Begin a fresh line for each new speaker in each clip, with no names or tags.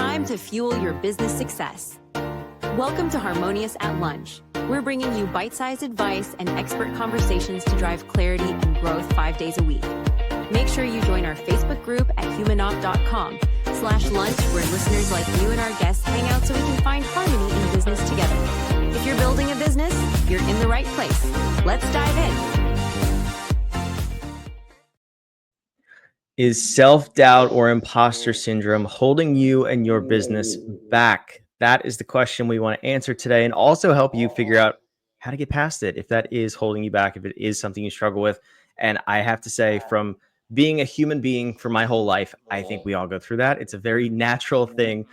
time to fuel your business success. Welcome to Harmonious at Lunch. We're bringing you bite-sized advice and expert conversations to drive clarity and growth 5 days a week. Make sure you join our Facebook group at humanop.com/lunch, where listeners like you and our guests hang out so we can find harmony in business together. If you're building a business, you're in the right place. Let's dive in.
Is self-doubt or imposter syndrome holding you and your business back? That is the question we want to answer today, and also help you figure out how to get past it if that is holding you back, if it is something you struggle with. And I have to say, from being a human being for my whole life, I think we all go through that. It's a very natural thing,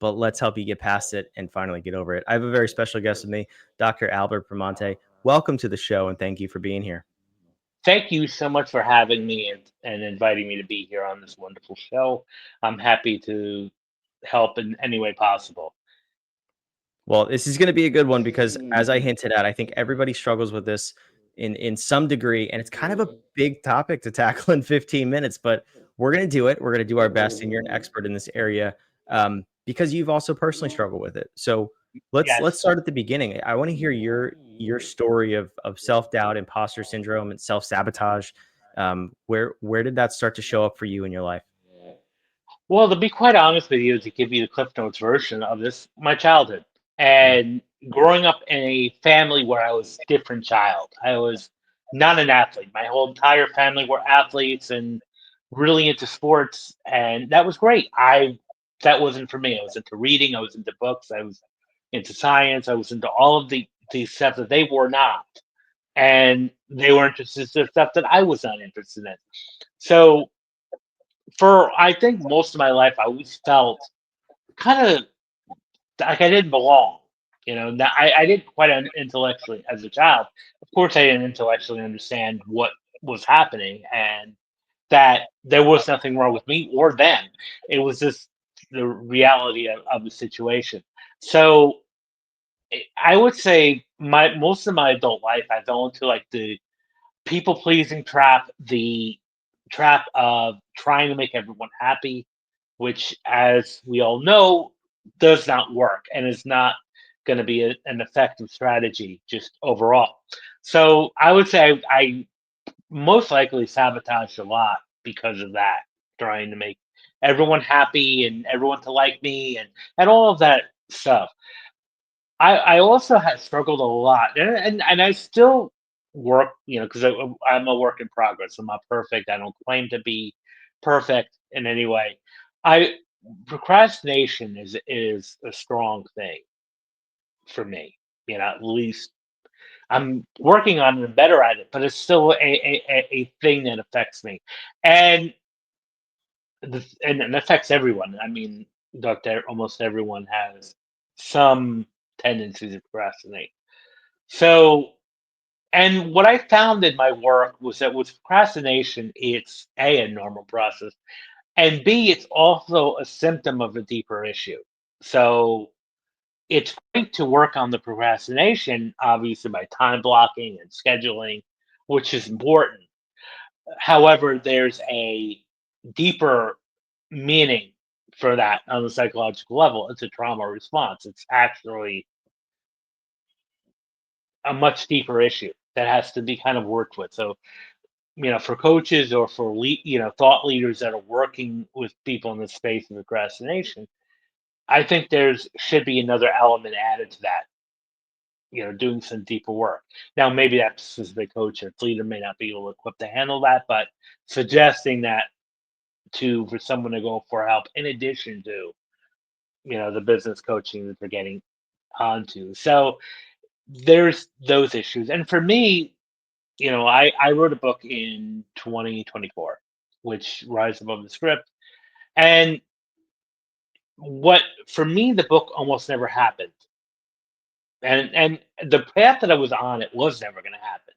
but let's help you get past it and finally get over it. I have a very special guest with me, Dr. Albert Bramante. Welcome to the show, and thank you for being here.
Thank you so much for having me and inviting me to be here on this wonderful show. I'm happy to help in any way possible.
Well, this is going to be a good one because, as I hinted at, I think everybody struggles with this in some degree, and it's kind of a big topic to tackle in 15 minutes. But we're going to do it. We're going to do our best, and you're an expert in this area because you've also personally struggled with it. So let's
Yes.
start at the beginning. I want to hear your story of self-doubt, imposter syndrome, and self-sabotage. Where did that start to show up for you in your life?
Well, to be quite honest with you, to give you the Cliff Notes version of this, my childhood
Mm,
and growing up in a family where I was a different child. I was not an athlete. My whole entire family were athletes and really into sports, and that was great. That wasn't for me. I was into reading. I was into books. I was into science. I was into all of the stuff that they were not, and they were interested in stuff that I was not interested in. So for I think most of my life, I always felt kind of like I didn't belong. I didn't quite intellectually as a child. Of course, I didn't intellectually understand what was happening, and that there was nothing wrong with me or them. It was just the reality of the situation. So I would say my most of my adult life, I fell into like the people pleasing trap, the trap of trying to make everyone happy, which, as we all know, does not work and is not going to be an effective strategy just overall. So I would say I most likely sabotaged a lot because of that, trying to make everyone happy and everyone to like me and all of that stuff. I also have struggled a lot, and I still work, because I'm a work in progress. I'm not perfect. I don't claim to be perfect in any way. I Procrastination is a strong thing for me. At least I'm working on it and better at it, but it's still a thing that affects me, and and it affects everyone. I mean, Doctor, almost everyone has some tendency to procrastinate. So, and what I found in my work was that with procrastination, it's a normal process, and B, it's also a symptom of a deeper issue. So it's great to work on the procrastination, obviously by time blocking and scheduling, which is important. However, there's a deeper meaning for that on the psychological level. It's a trauma response. It's actually a much deeper issue that has to be kind of worked with. So, for coaches or for thought leaders that are working with people in the space of procrastination, I think there's should be another element added to that. Doing some deeper work. Now, maybe that specific coach or leader may not be able to equip to handle that, but suggesting that to for someone to go for help in addition to the business coaching that they're getting onto. So there's those issues, and for me, I wrote a book in 2024, which Rise Above the Script. And what for me, the book almost never happened. And the path that I was on, it was never going to happen.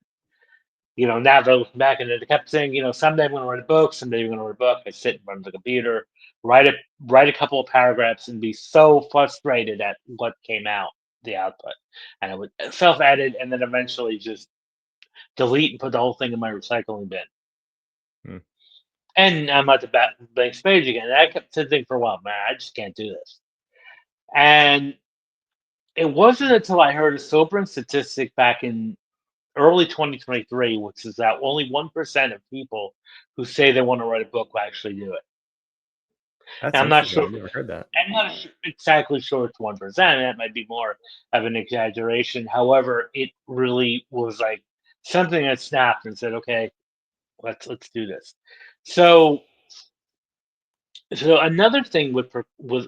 Now that I look back and it kept saying, someday I'm going to write a book, someday you're going to write a book. I sit in front of the computer, write a write a couple of paragraphs, and be so frustrated at what came out, the output, and I would self edit, and then eventually just delete and put the whole thing in my recycling bin.
Hmm.
And I'm at the blank page again. And I kept thinking for a while, man, I just can't do this. And it wasn't until I heard a sobering statistic back in early 2023, which is that only 1% of people who say they want to write a book will actually do it.
That's
And I'm not
interesting.
sure.
I've never heard that.
I'm not exactly sure it's 1%. That might be more of an exaggeration. However, it really was like something that snapped and said, "Okay, let's do this." So, so another thing with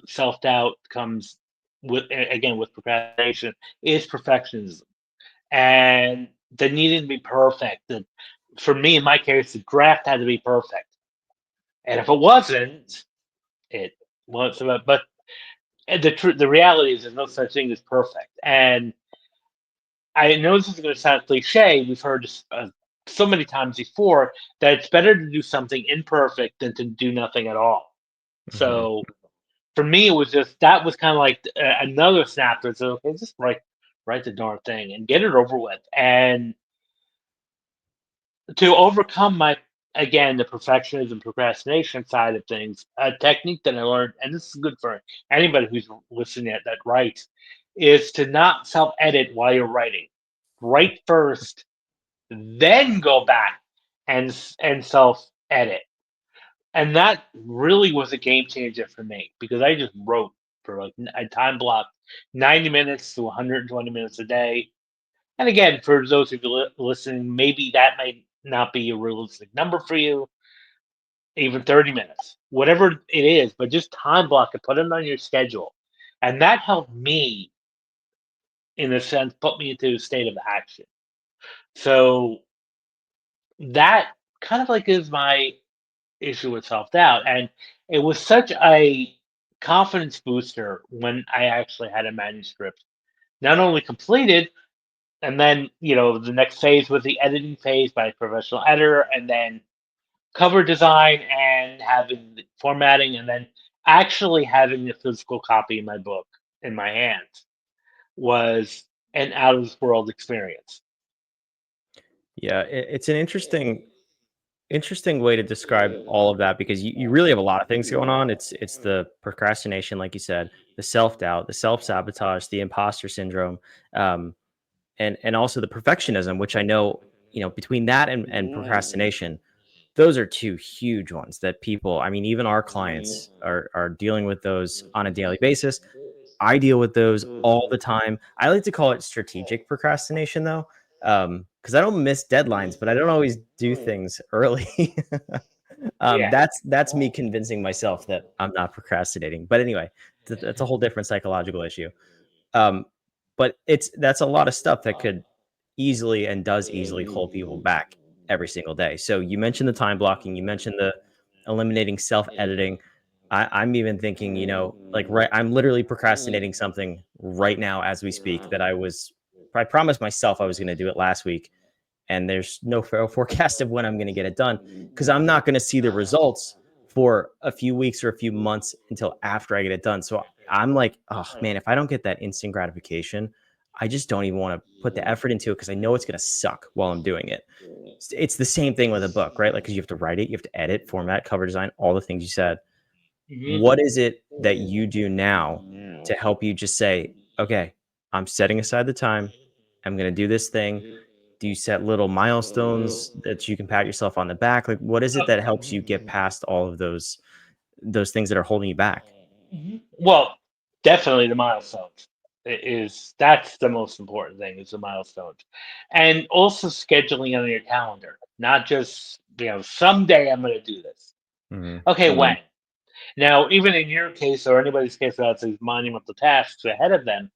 self doubt comes with again with procrastination is perfectionism and the needing to be perfect. The, for me, in my case, the draft had to be perfect, and if it wasn't, it was. But the reality is, there's no such thing as perfect. And I know this is going to sound cliche. We've heard this, so many times before that it's better to do something imperfect than to do nothing at all.
Hmm.
So for me, it was just that was kind of like another snap that said, okay, just write the darn thing and get it over with. And to overcome my again the perfectionism procrastination side of things, a technique that I learned, and this is good for anybody who's listening that writes, is to not self-edit while you're writing. Write first, then go back and self-edit. And that really was a game changer for me because I just wrote for like a time block 90 minutes to 120 minutes a day. And again, for those of you listening, maybe that might not be a realistic number for you, even 30 minutes, whatever it is, but just time block it, put it on your schedule. And that helped me, in a sense, put me into a state of action. So that kind of like is my issue with self doubt. And it was such a confidence booster when I actually had a manuscript not only completed, and then the next phase was the editing phase by a professional editor, and then cover design and having the formatting, and then actually having the physical copy of my book in my hands was an out of this world experience.
Yeah, it's an interesting way to describe all of that because you really have a lot of things going on. It's the procrastination, like you said, the self doubt, the self sabotage, the imposter syndrome, um, and also the perfectionism, which I know between that and procrastination, those are two huge ones that people. I mean, even our clients are dealing with those on a daily basis. I deal with those all the time. I like to call it strategic procrastination though, because I don't miss deadlines, but I don't always do things early.
Yeah.
That's me convincing myself that I'm not procrastinating. But anyway, that's a whole different psychological issue. Um, but that's a lot of stuff that could easily and does easily hold people back every single day. So you mentioned the time blocking, you mentioned the eliminating self editing. I'm even thinking, like I'm literally procrastinating something right now as we speak that I promised myself I was going to do it last week, and there's no forecast of when I'm going to get it done because I'm not going to see the results for a few weeks or a few months until after I get it done. So I'm like, oh man, if I don't get that instant gratification, I just don't even want to put the effort into it because I know it's going to suck while I'm doing it. It's the same thing with a book, right? Like, because you have to write it, you have to edit, format, cover design, all the things you said.
Hmm.
What is it that you do now to help you just say, okay, I'm setting aside the time, I'm going to do this thing? Do you set little milestones that you can pat yourself on the back? Like, what is it that helps you get past all of those things that are holding you back?
Well, definitely the milestones is that's the most important thing is the milestones, and also scheduling on your calendar, not just someday I'm going to do this.
Hmm.
Okay, when? Now, even in your case or anybody's case that has these monumental tasks ahead of them,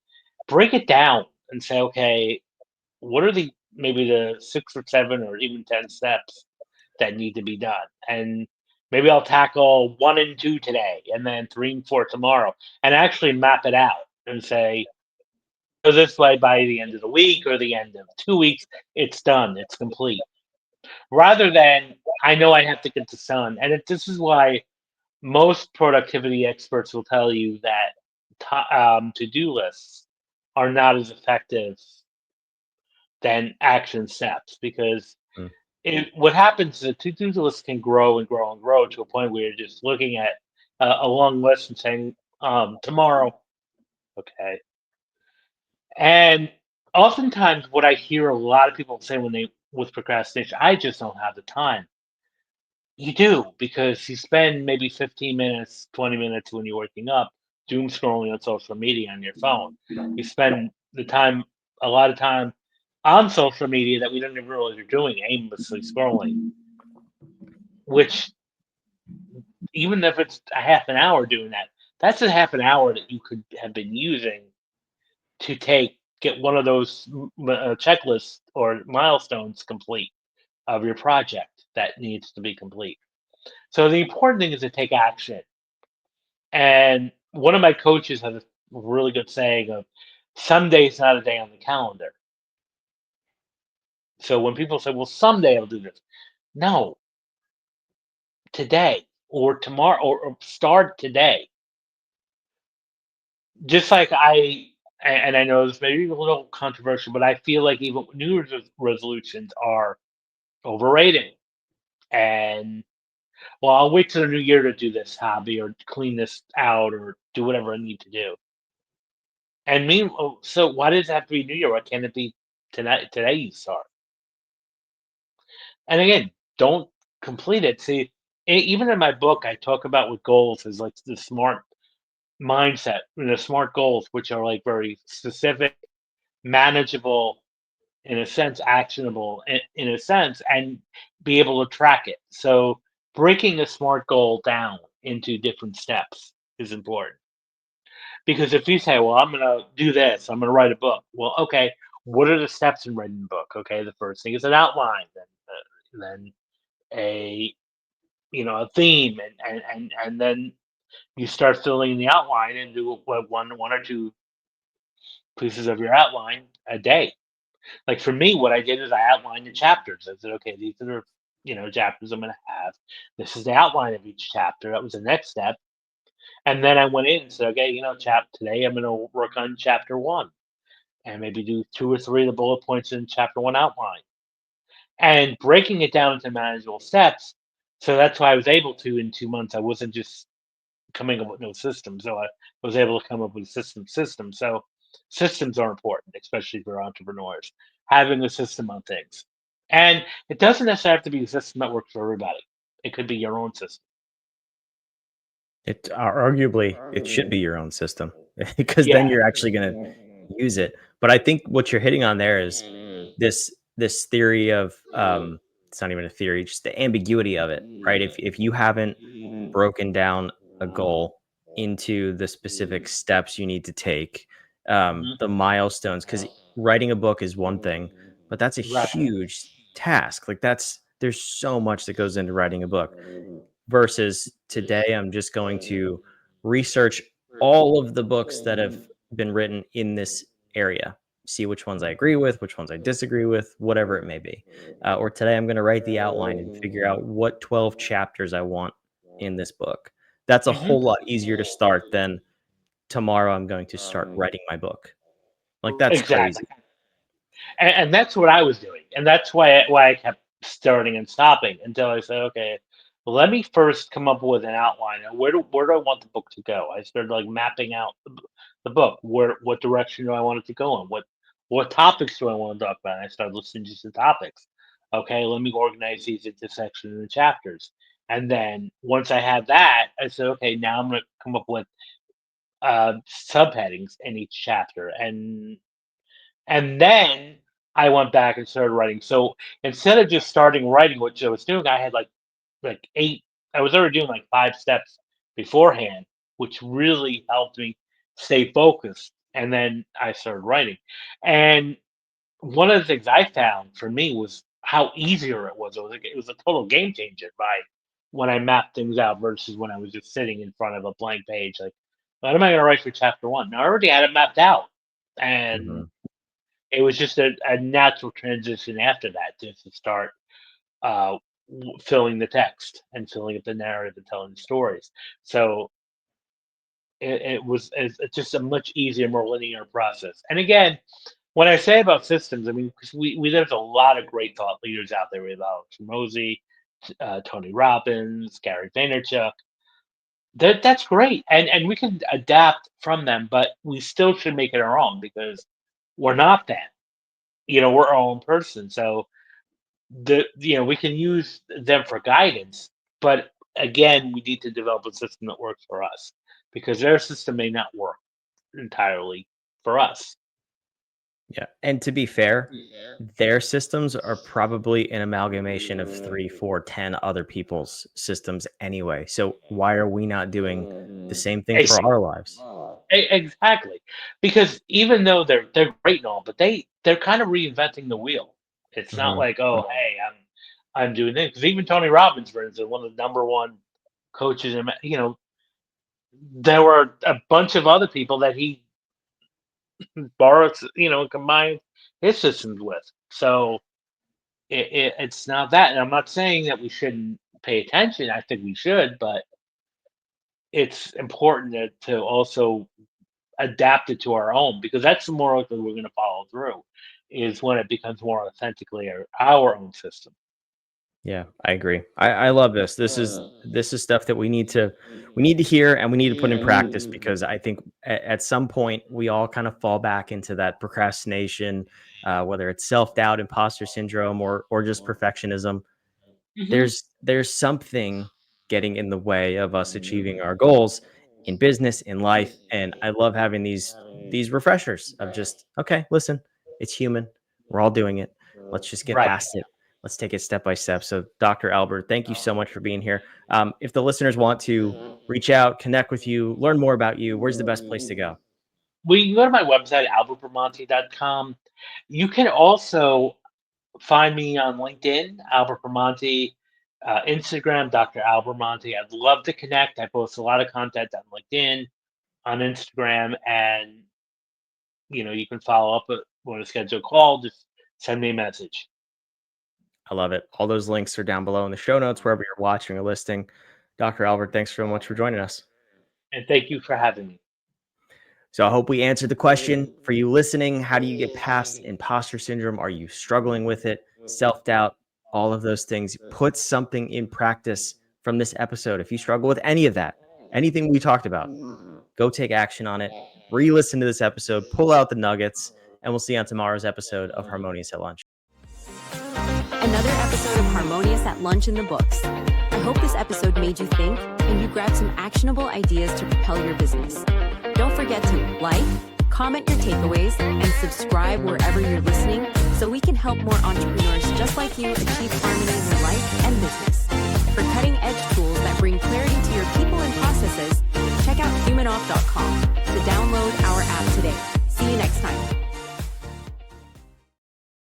break it down and say, okay, what are the maybe the 6 or 7 or even 10 steps that need to be done? And maybe I'll tackle 1 and 2 today, and then 3 and 4 tomorrow, and actually map it out and say, so this way by the end of the week or the end of 2 weeks, it's done, it's complete. Rather than I know I have to get this done, and this is why most productivity experts will tell you that to-do lists are not as effective than action steps because what happens is a to-do list can grow and grow and grow to a point where you're just looking at a long list and saying tomorrow Okay. And oftentimes, what I hear a lot of people say when they with procrastination, I just don't have the time. You do, because you spend maybe 15 minutes, 20 minutes when you're waking up doom scrolling on social media on your phone. You spend a lot of time on social media that we don't even realize you're doing, aimlessly scrolling, which even if it's a half an hour doing that, that's a half an hour that you could have been using to get one of those checklists or milestones complete of your project that needs to be complete. So the important thing is to take action. And one of my coaches has a really good saying of "Sunday's not a day on the calendar." So when people say, "Well, someday I'll do this," no, today or tomorrow, or start today. Just like and I know this may be a little controversial, but I feel like even New Year's resolutions are overrated. And well, I'll wait till the new year to do this hobby or clean this out or do whatever I need to do. And so why does it have to be New Year? Why can't it be tonight? Today you start. And again, don't complete it. See, even in my book, I talk about with goals is like the smart mindset, the smart goals, which are like very specific, manageable, in a sense, actionable in a sense, and be able to track it. So breaking a SMART goal down into different steps is important. Because if you say, well, I'm going to do this, I'm going to write a book. Well, okay, what are the steps in writing a book? Okay, the first thing is an outline, then a a theme, and then you start filling in the outline and do one or two pieces of your outline a day. Like for me, what I did is I outlined the chapters. I said, okay, these are chapters I'm going to have. This is the outline of each chapter. That was the next step, and then I went in and said, okay, chap today I'm going to work on chapter one, and maybe do two or three of the bullet points in chapter one outline, and breaking it down into manageable steps. So that's why I was able to in 2 months. I wasn't just coming up with no system. So I was able to come up with a system. So systems are important, especially for entrepreneurs. Having a system on things. And it doesn't necessarily have to be a system that works for everybody. It could be your own system.
Arguably, it should be your own system because then
Yeah.
you're actually going to use it. But I think what you're hitting on there is this theory of it's not even a theory, just the ambiguity of it, right? If you haven't broken down a goal into the specific steps you need to take,
Mhm.
the milestones, because writing a book is one thing, but that's a
Right.
huge task. Like there's so much that goes into writing a book versus today I'm just going to research all of the books that have been written in this area, see which ones I agree with, which ones I disagree with, whatever it may be. Or today I'm going to write the outline and figure out what 12 chapters I want in this book. That's a
Hmm.
whole lot easier to start than tomorrow I'm going to start writing my book. Like that's
Exactly.
crazy.
And that's what I was doing, and that's why I kept starting and stopping until I said, okay, well, let me first come up with an outline. Of where do I want the book to go? I started like mapping out the book. What direction do I want it to go in? What topics do I want to talk about? And I started listening to the topics. Okay, let me organize these into sections and chapters. And then once I had that, I said, okay, now I'm going to come up with subheadings in each chapter, and then I went back and started writing. So instead of just starting writing, which I was doing, I had like eight. I was already doing like 5 steps beforehand, which really helped me stay focused. And then I started writing. And one of the things I found for me was how easier it was. It was a total game changer by when I mapped things out versus when I was just sitting in front of a blank page. Like, what am I going to write for chapter one? Now I already had it mapped out, and
Mhm.
it was just a natural transition after that, just to start uh, filling the text and filling up the narrative and telling the stories. So it's just a much easier, more linear process. And again, when I say about systems, I mean, 'cause there's a lot of great thought leaders out there. We have Alex Ramosi, Tony Robbins, Gary Vaynerchuk. That's great, and we can adapt from them, but we still should make it our own because we're not that. We're our own person. So we can use them for guidance, but again, we need to develop a system that works for us because their system may not work entirely for us.
Yeah. And to be fair, their systems are probably an amalgamation of three, four, 10 other people's systems anyway. So why are we not doing the same thing for
Ex-
our lives?
Exactly, because even though they're great and all, but they're kind of reinventing the wheel. It's not
Hmm.
like, oh, hey, I'm doing this. Because even Tony Robbins, for instance, one of the number one coaches, there were a bunch of other people that he borrowed, combined his systems with. So it's not that. And I'm not saying that we shouldn't pay attention. I think we should, but it's important to also adapt it to our own because that's the more likely we're going to follow through is when it becomes more authentically our own system.
Yeah, I agree. I love this. This is stuff that we need to hear and we need to put in practice because I think at some point we all kind of fall back into that procrastination, whether it's self doubt, imposter syndrome, or just perfectionism.
Hmm.
There's something getting in the way of us achieving our goals in business, in life, and I love having these refreshers of just, okay, listen, it's human. We're all doing it. Let's just get
Right.
past it. Let's take it step by step. So, Dr. Albert, thank you so much for being here. If the listeners want to reach out, connect with you, learn more about you, where's the best place to go?
Well, you can go to my website, albertbramante.com. You can also find me on LinkedIn, Albert Bramante, Instagram, Dr. Albert Bramante. I'd love to connect. I post a lot of content on LinkedIn, on Instagram, and you can follow up want to schedule a call. Just send me a message.
I love it. All those links are down below in the show notes, wherever you're watching or listening. Dr. Albert, thanks so much for joining us.
And thank you for having me.
So I hope we answered the question for you listening. How do you get past imposter syndrome? Are you struggling with it? Self doubt, all of those things. Put something in practice from this episode. If you struggle with any of that, anything we talked about, go take action on it. Re listen to this episode, pull out the nuggets, and we'll see you on tomorrow's episode of Harmonious at Lunch.
Another episode of Harmonious at Lunch in the books. I hope this episode made you think and you grabbed some actionable ideas to propel your business. Don't forget to like, comment your takeaways, and subscribe wherever you're listening so we can help more entrepreneurs just like you achieve harmony in their life and business. For cutting-edge tools that bring clarity to your people and processes, check out humanoff.com to download our app today.